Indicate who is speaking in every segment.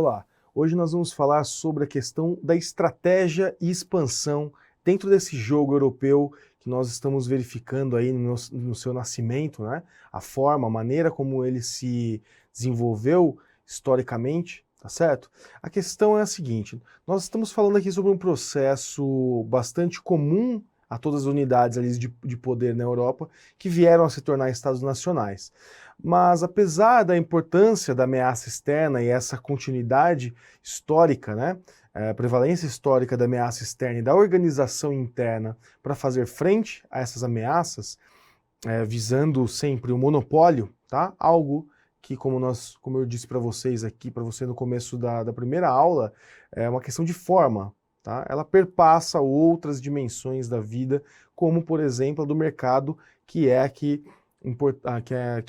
Speaker 1: Olá, hoje nós vamos falar sobre a questão da estratégia e expansão dentro desse jogo europeu que nós estamos verificando aí no seu nascimento, né? A forma, a maneira como ele se desenvolveu historicamente, tá certo? A questão é a seguinte, nós estamos falando aqui sobre um processo bastante comum a todas as unidades ali de poder na Europa que vieram a se tornar estados nacionais. Mas apesar da importância da ameaça externa e essa continuidade histórica, né, a prevalência histórica da ameaça externa e da organização interna para fazer frente a essas ameaças, visando sempre o monopólio, tá? Algo que, como eu disse para vocês aqui, para você no começo da primeira aula, é uma questão de forma, tá? Ela perpassa outras dimensões da vida, como, por exemplo, a do mercado, que é a que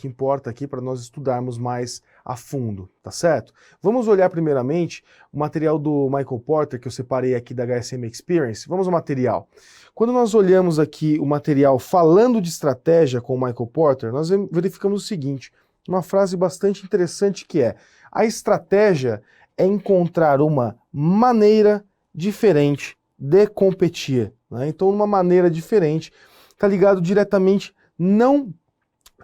Speaker 1: importa aqui para nós estudarmos mais a fundo, tá certo? Vamos olhar primeiramente o material do Michael Porter, que eu separei aqui da HSM Experience. Vamos ao material. Quando nós olhamos aqui o material falando de estratégia com o Michael Porter, nós verificamos o seguinte, uma frase bastante interessante que é: a estratégia é encontrar uma maneira diferente de competir, né? Então, uma maneira diferente está ligado diretamente não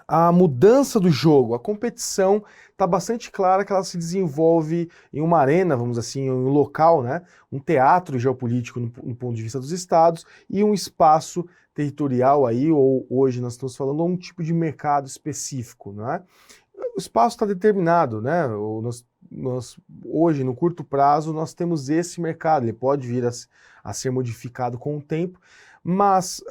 Speaker 1: à mudança do jogo. A competição está bastante clara que ela se desenvolve em uma arena, vamos assim, em um local, né? Um teatro geopolítico no ponto de vista dos estados e um espaço territorial aí, ou hoje nós estamos falando um tipo de mercado específico, né? O espaço está determinado, né? Hoje, no curto prazo, nós temos esse mercado, ele pode vir a ser modificado com o tempo, mas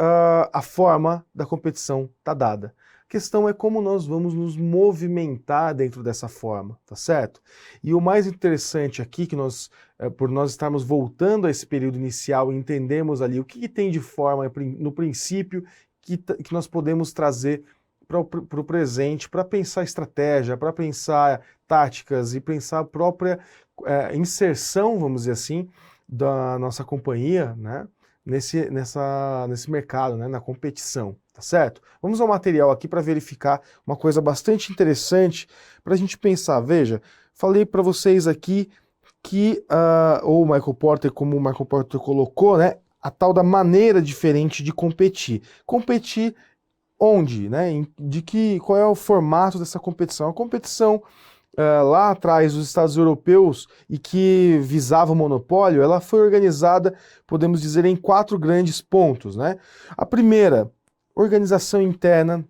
Speaker 1: a forma da competição está dada. A questão é como nós vamos nos movimentar dentro dessa forma, tá certo? E o mais interessante aqui, que por nós estarmos voltando a esse período inicial e entendermos ali o que tem de forma no princípio que nós podemos trazer para o presente, para pensar estratégia, para pensar táticas e pensar a própria inserção, vamos dizer assim, da nossa companhia, né, nesse mercado, né, na competição, tá certo? Vamos ao material aqui para verificar uma coisa bastante interessante para a gente pensar. Veja, falei para vocês aqui que o Michael Porter, como o Michael Porter colocou, né, a tal da maneira diferente de competir. Competir onde, né? Qual é o formato dessa competição? A competição lá atrás dos Estados europeus e que visava o monopólio, ela foi organizada, podemos dizer, em 4 grandes pontos, né? A primeira, organização interna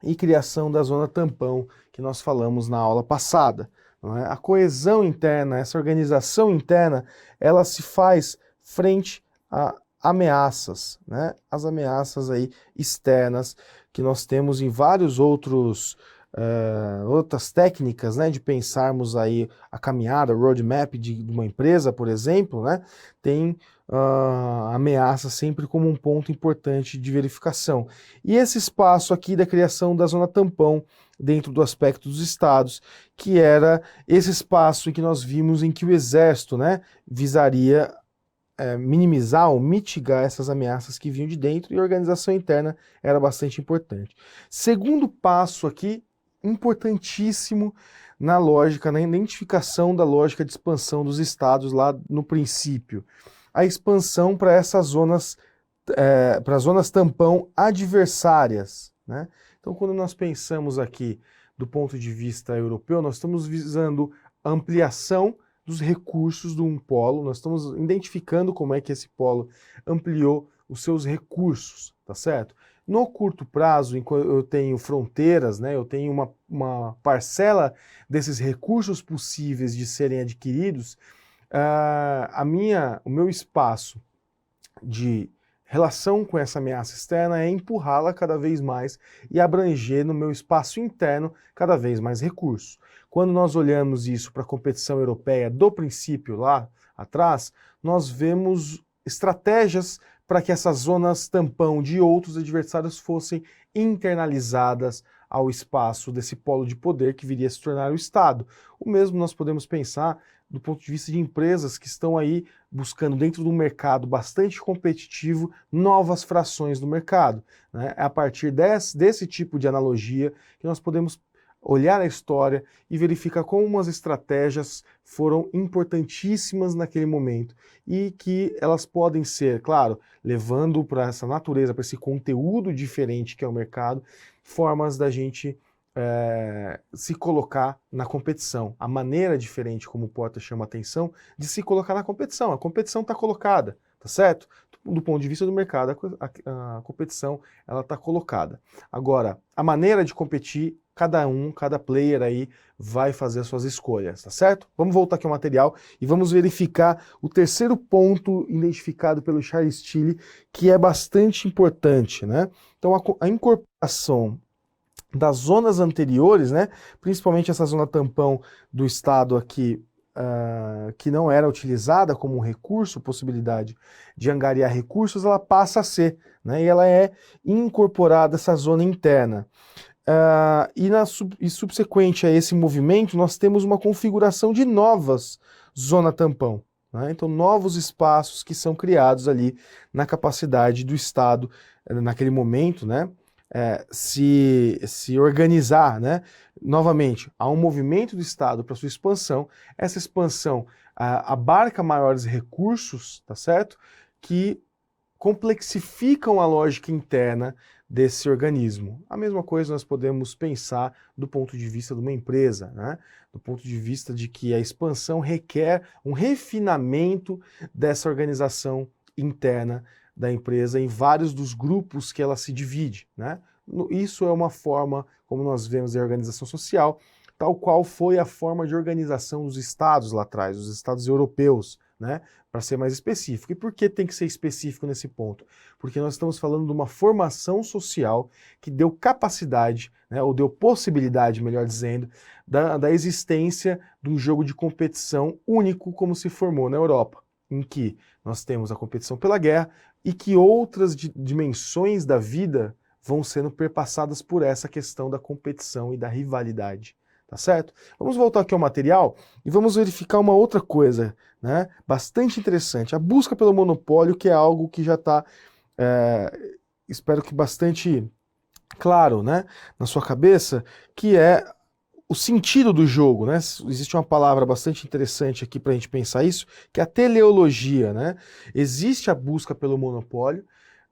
Speaker 1: e criação da zona tampão, que nós falamos na aula passada. Não é? A coesão interna, essa organização interna, ela se faz frente a ameaças, né? As ameaças aí externas que nós temos em vários outras técnicas, né, de pensarmos aí a caminhada, o roadmap de uma empresa, por exemplo, né, tem ameaça sempre como um ponto importante de verificação. E esse espaço aqui da criação da zona tampão dentro do aspecto dos estados, que era esse espaço em que nós vimos em que o exército, né, visaria minimizar ou mitigar essas ameaças que vinham de dentro, e a organização interna era bastante importante. Segundo passo aqui, importantíssimo na lógica, na identificação da lógica de expansão dos estados lá no princípio, a expansão para essas zonas, para zonas tampão adversárias, né? Então, quando nós pensamos aqui do ponto de vista europeu, nós estamos visando ampliação dos recursos de um polo, nós estamos identificando como é que esse polo ampliou os seus recursos, tá certo? No curto prazo, enquanto eu tenho fronteiras, né, eu tenho uma parcela desses recursos possíveis de serem adquiridos, o meu espaço de relação com essa ameaça externa é empurrá-la cada vez mais e abranger no meu espaço interno cada vez mais recursos. Quando nós olhamos isso para a competição europeia do princípio lá atrás, nós vemos estratégias para que essas zonas tampão de outros adversários fossem internalizadas ao espaço desse polo de poder que viria a se tornar o Estado. O mesmo nós podemos pensar do ponto de vista de empresas que estão aí buscando, dentro de um mercado bastante competitivo, novas frações do mercado, né? É a partir desse tipo de analogia que nós podemos olhar a história e verificar como as estratégias foram importantíssimas naquele momento e que elas podem ser, claro, levando para essa natureza, para esse conteúdo diferente que é o mercado, formas da gente se colocar na competição. A maneira diferente como o Porter chama a atenção de se colocar na competição. A competição está colocada, tá certo? Do ponto de vista do mercado, a competição ela está colocada. Agora, a maneira de competir, cada player aí vai fazer as suas escolhas, tá certo? Vamos voltar aqui ao material e vamos verificar o terceiro ponto identificado pelo Charles Tilly, que é bastante importante, né? Então, a incorporação das zonas anteriores, né, principalmente essa zona tampão do estado aqui, que não era utilizada como um recurso, possibilidade de angariar recursos, ela passa a ser, né, e ela é incorporada essa zona interna. E subsequente a esse movimento, nós temos uma configuração de novas zona tampão. Né? Então, novos espaços que são criados ali na capacidade do Estado, naquele momento, né? Se organizar, né? Novamente, há um movimento do Estado para sua expansão, essa expansão abarca maiores recursos, tá certo? Que complexificam a lógica interna desse organismo. A mesma coisa nós podemos pensar do ponto de vista de uma empresa, né? Do ponto de vista de que a expansão requer um refinamento dessa organização interna da empresa em vários dos grupos que ela se divide, né? Isso é uma forma, como nós vemos em organização social, tal qual foi a forma de organização dos estados lá atrás, os estados europeus, né? Para ser mais específico. E por que tem que ser específico nesse ponto? Porque nós estamos falando de uma formação social que deu capacidade, né, ou deu possibilidade, melhor dizendo, da existência de um jogo de competição único como se formou na Europa, em que nós temos a competição pela guerra e que outras dimensões da vida vão sendo perpassadas por essa questão da competição e da rivalidade. Tá certo? Vamos voltar aqui ao material e vamos verificar uma outra coisa, né? Bastante interessante. A busca pelo monopólio, que é algo que já está, espero que bastante claro, né? Na sua cabeça, que é o sentido do jogo, né? Existe uma palavra bastante interessante aqui para a gente pensar isso, que é a teleologia, né? Existe a busca pelo monopólio.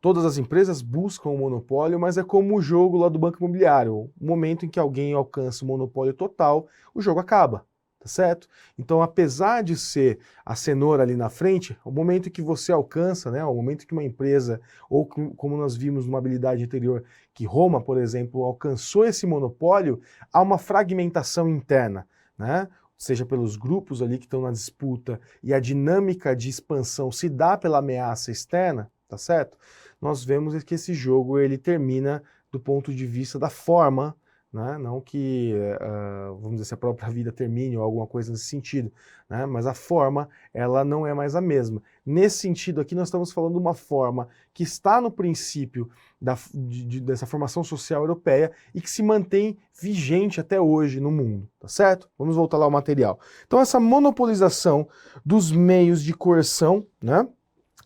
Speaker 1: Todas as empresas buscam o monopólio, mas é como o jogo lá do Banco Imobiliário. O momento em que alguém alcança o monopólio total, o jogo acaba, tá certo? Então, apesar de ser a cenoura ali na frente, o momento que você alcança, né, o momento que uma empresa, ou como nós vimos numa habilidade anterior, que Roma, por exemplo, alcançou esse monopólio, há uma fragmentação interna, né? Seja pelos grupos ali que estão na disputa, e a dinâmica de expansão se dá pela ameaça externa, tá certo? Nós vemos que esse jogo ele termina do ponto de vista da forma, né? Não que, vamos dizer, se a própria vida termine ou alguma coisa nesse sentido, né? Mas a forma, ela não é mais a mesma. Nesse sentido aqui, nós estamos falando de uma forma que está no princípio dessa formação social europeia e que se mantém vigente até hoje no mundo, tá certo? Vamos voltar lá ao material. Então, essa monopolização dos meios de coerção, né?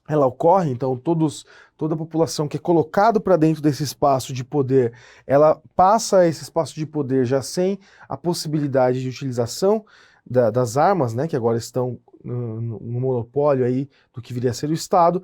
Speaker 1: Ela ocorre, então toda a população que é colocado para dentro desse espaço de poder, ela passa a esse espaço de poder já sem a possibilidade de utilização das armas, né, que agora estão no monopólio aí do que viria a ser o Estado,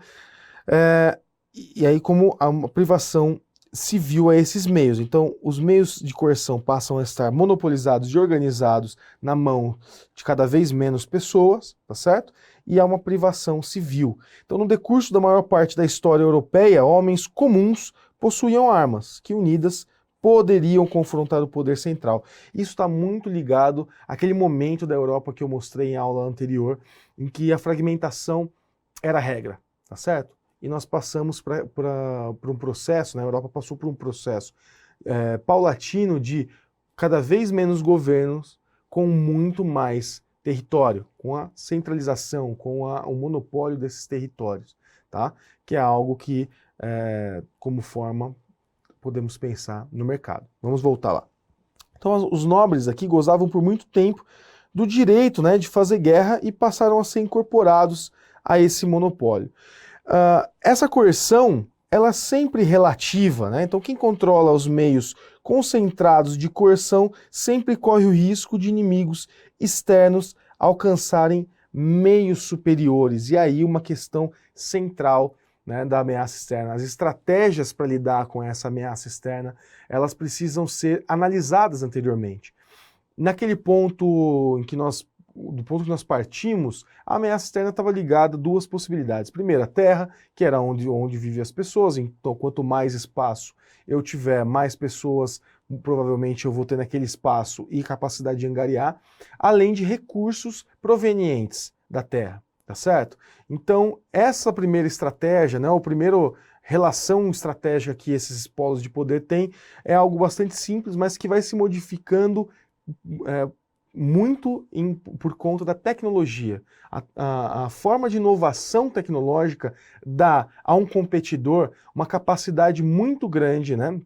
Speaker 1: e aí como uma privação civil a esses meios. Então, os meios de coerção passam a estar monopolizados e organizados na mão de cada vez menos pessoas, tá certo? E há uma privação civil. Então, no decurso da maior parte da história europeia, homens comuns possuíam armas, que unidas poderiam confrontar o poder central. Isso está muito ligado àquele momento da Europa que eu mostrei em aula anterior, em que a fragmentação era a regra, tá certo? E nós passamos por um processo, né? A Europa passou por um processo paulatino de cada vez menos governos com muito mais território, com a centralização, com o monopólio desses territórios, tá? Que é algo que, como forma, podemos pensar no mercado. Vamos voltar lá. Então, os nobres aqui gozavam por muito tempo do direito, né, de fazer guerra e passaram a ser incorporados a esse monopólio. Essa coerção, ela é sempre relativa, né? Então quem controla os meios concentrados de coerção sempre corre o risco de inimigos externos alcançarem meios superiores. E aí uma questão central, né, da ameaça externa. As estratégias para lidar com essa ameaça externa, elas precisam ser analisadas anteriormente. Naquele ponto em que do ponto que nós partimos, a ameaça externa estava ligada a duas possibilidades. Primeiro, a terra, que era onde vivem as pessoas, então quanto mais espaço eu tiver, mais pessoas provavelmente eu vou ter naquele espaço e capacidade de angariar, além de recursos provenientes da terra, tá certo? Então, essa primeira estratégia, né, o primeiro relação estratégica que esses polos de poder têm, é algo bastante simples, mas que vai se modificando muito por conta da tecnologia. A forma de inovação tecnológica dá a um competidor uma capacidade muito grande, né,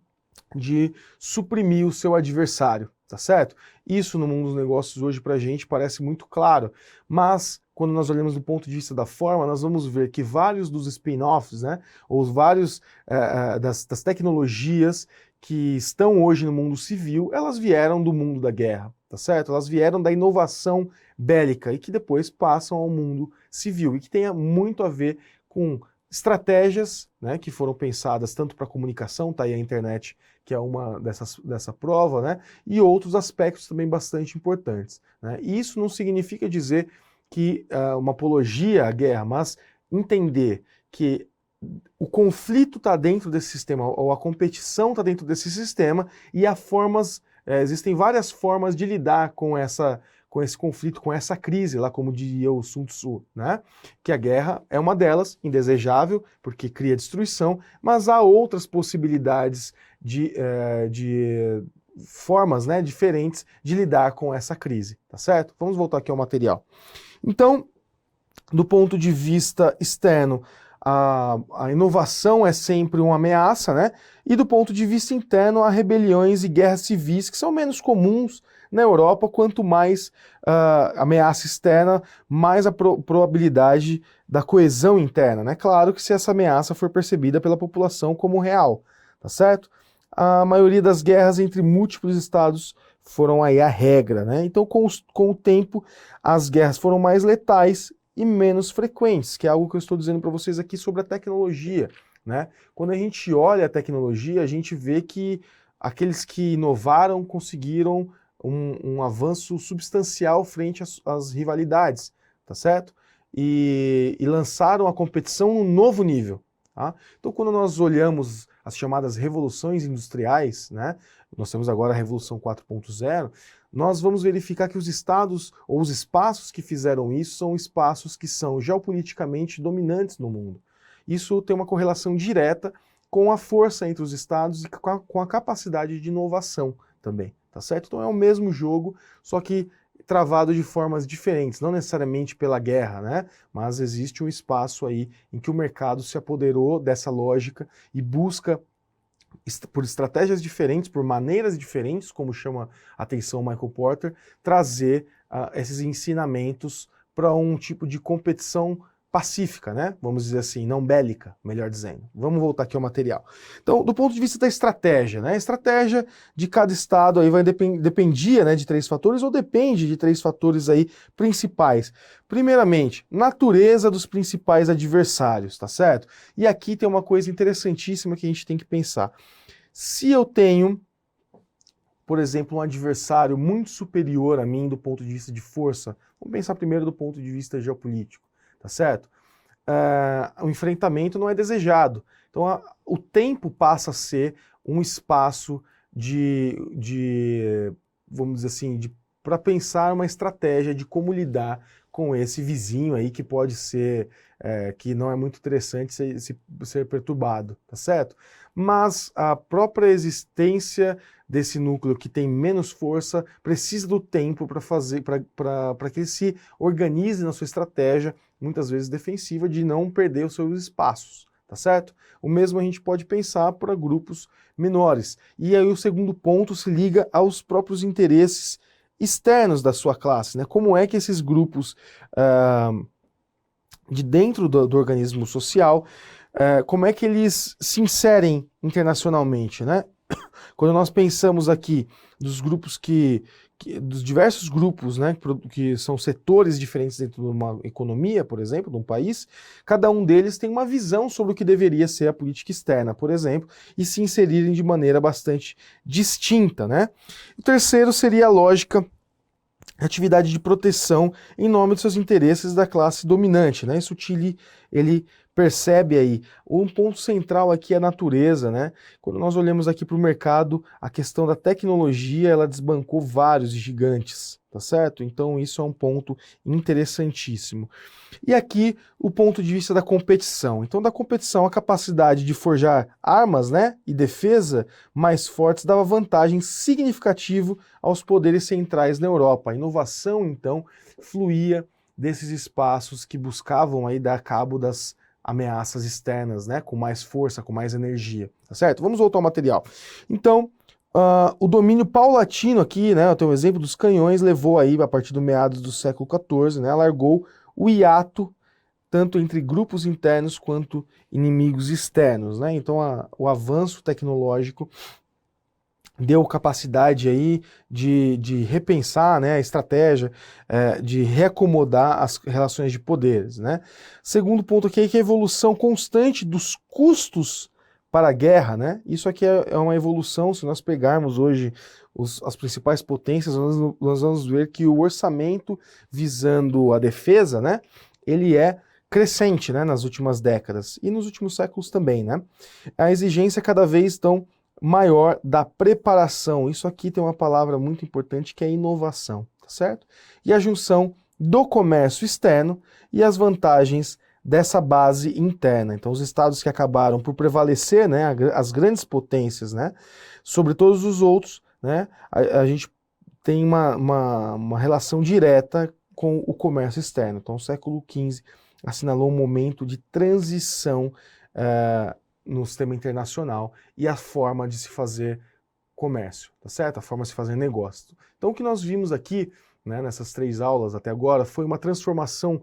Speaker 1: de suprimir o seu adversário, tá certo? Isso no mundo dos negócios hoje pra gente parece muito claro, mas quando nós olhamos do ponto de vista da forma, nós vamos ver que vários dos spin-offs, né, ou vários das tecnologias que estão hoje no mundo civil, elas vieram do mundo da guerra, tá certo? Elas vieram da inovação bélica e que depois passam ao mundo civil e que tem muito a ver com estratégias, né, que foram pensadas tanto para comunicação, tá aí a internet, que é uma dessa prova, né, e outros aspectos também bastante importantes, né? E isso não significa dizer que uma apologia à guerra, mas entender que o conflito está dentro desse sistema, ou a competição está dentro desse sistema, e há existem várias formas de lidar com esse conflito, com essa crise, lá como diria o Sun Tzu, né? Que a guerra é uma delas, indesejável, porque cria destruição, mas há outras possibilidades de formas, né, diferentes de lidar com essa crise, tá certo? Vamos voltar aqui ao material. Então, do ponto de vista externo, a inovação é sempre uma ameaça, né? E do ponto de vista interno, há rebeliões e guerras civis que são menos comuns na Europa. Quanto mais ameaça externa, mais a probabilidade da coesão interna, né? Claro que se essa ameaça for percebida pela população como real, tá certo? A maioria das guerras entre múltiplos estados foram aí a regra, né? Então, com o tempo, as guerras foram mais letais e menos frequentes, que é algo que eu estou dizendo para vocês aqui sobre a tecnologia, né? Quando a gente olha a tecnologia, a gente vê que aqueles que inovaram conseguiram um avanço substancial frente às rivalidades, tá certo? E lançaram a competição num novo nível, tá? Então, quando nós olhamos as chamadas revoluções industriais, né? Nós temos agora a Revolução 4.0, nós vamos verificar que os estados ou os espaços que fizeram isso são espaços que são geopoliticamente dominantes no mundo. Isso tem uma correlação direta com a força entre os estados e com a capacidade de inovação também, tá certo? Então é o mesmo jogo, só que travado de formas diferentes, não necessariamente pela guerra, né? Mas existe um espaço aí em que o mercado se apoderou dessa lógica e busca por estratégias diferentes, por maneiras diferentes, como chama a atenção Michael Porter, trazer esses ensinamentos para um tipo de competição pacífica, né? Vamos dizer assim, não bélica, melhor dizendo. Vamos voltar aqui ao material. Então, do ponto de vista da estratégia, né? A estratégia de cada estado aí dependia, né, de três fatores, ou depende de três fatores aí principais. Primeiramente, natureza dos principais adversários, tá certo? E aqui tem uma coisa interessantíssima que a gente tem que pensar. Se eu tenho, por exemplo, um adversário muito superior a mim do ponto de vista de força, vamos pensar primeiro do ponto de vista geopolítico, tá certo? O enfrentamento não é desejado. Então, o tempo passa a ser um espaço vamos dizer assim, para pensar uma estratégia de como lidar com esse vizinho aí que pode ser, que não é muito interessante ser perturbado, tá certo? Mas a própria existência desse núcleo que tem menos força precisa do tempo para que ele se organize na sua estratégia, muitas vezes defensiva, de não perder os seus espaços, tá certo? O mesmo a gente pode pensar para grupos menores. E aí o segundo ponto se liga aos próprios interesses externos da sua classe, né? Como é que esses grupos de dentro do organismo social como é que eles se inserem internacionalmente, né? Quando nós pensamos aqui dos grupos dos diversos grupos, né, que são setores diferentes dentro de uma economia, por exemplo, de um país, cada um deles tem uma visão sobre o que deveria ser a política externa, por exemplo, e se inserirem de maneira bastante distinta, né? O terceiro seria a lógica atividade de proteção em nome dos seus interesses da classe dominante, né? Isso ele percebe aí. Um ponto central aqui é a natureza, né? Quando nós olhamos aqui para o mercado, a questão da tecnologia, ela desbancou vários gigantes, tá certo? Então isso é um ponto interessantíssimo. E aqui o ponto de vista da competição. Então da competição, a capacidade de forjar armas, né, e defesa mais fortes dava vantagem significativa aos poderes centrais na Europa. A inovação, então, fluía desses espaços que buscavam aí dar cabo das ameaças externas, né, com mais força, com mais energia, tá certo? Vamos voltar ao material. Então, o domínio paulatino aqui, né, eu tenho um exemplo dos canhões, levou aí, a partir do meados do século XIV, né, alargou o hiato tanto entre grupos internos quanto inimigos externos, né? Então o avanço tecnológico deu capacidade aí de repensar, né, a estratégia, de reacomodar as relações de poderes, né? Segundo ponto aqui é que a evolução constante dos custos para a guerra, né? Isso aqui é uma evolução, se nós pegarmos hoje as principais potências, nós vamos ver que o orçamento visando a defesa, né, ele é crescente, né, nas últimas décadas e nos últimos séculos também, né? A exigência cada vez então maior da preparação. Isso aqui tem uma palavra muito importante que é inovação, tá certo? E a junção do comércio externo e as vantagens dessa base interna. Então os estados que acabaram por prevalecer, né, as grandes potências, né, sobre todos os outros, né, a gente tem uma relação direta com o comércio externo. Então o século XV assinalou um momento de transição no sistema internacional e a forma de se fazer comércio, tá certo? A forma de se fazer negócio. Então o que nós vimos aqui, né, nessas 3 aulas até agora, foi uma transformação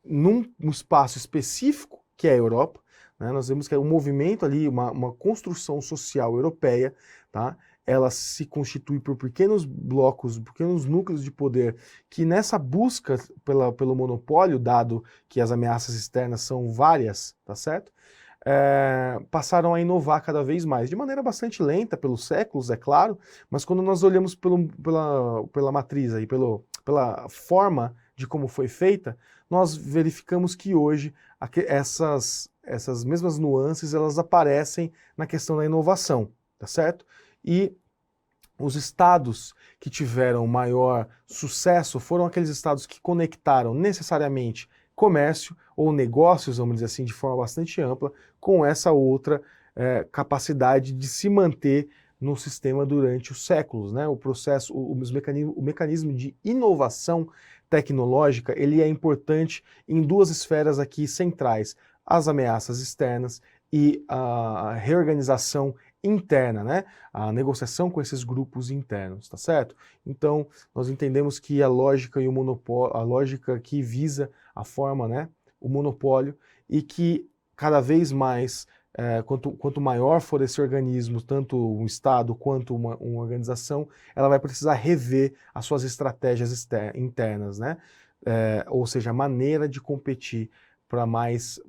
Speaker 1: num espaço específico, que é a Europa, né? Nós vemos que é um movimento ali, uma construção social europeia, tá? Ela se constitui por pequenos blocos, pequenos núcleos de poder, que nessa busca pelo monopólio, dado que as ameaças externas são várias, tá certo? Passaram a inovar cada vez mais, de maneira bastante lenta, pelos séculos, é claro, mas quando nós olhamos pela matriz, aí, pela forma de como foi feita, nós verificamos que hoje essas mesmas nuances elas aparecem na questão da inovação, tá certo? E os estados que tiveram maior sucesso foram aqueles estados que conectaram necessariamente comércio ou negócios, vamos dizer assim, de forma bastante ampla, com essa outra capacidade de se manter no sistema durante os séculos, né? O processo, o mecanismo de inovação tecnológica, ele é importante em 2 esferas aqui centrais: as ameaças externas e a reorganização interna, né? A negociação com esses grupos internos, tá certo? Então, nós entendemos que a lógica e o monopólio, a lógica que visa a forma, né, o monopólio, e que cada vez mais, quanto maior for esse organismo, tanto um Estado quanto uma organização, ela vai precisar rever as suas estratégias internas, né? Ou seja, a maneira de competir por mais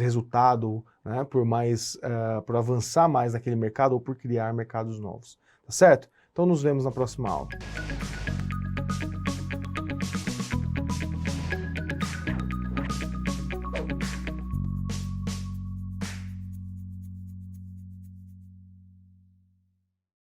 Speaker 1: resultado, né? Por avançar mais naquele mercado ou por criar mercados novos, tá certo? Então nos vemos na próxima aula.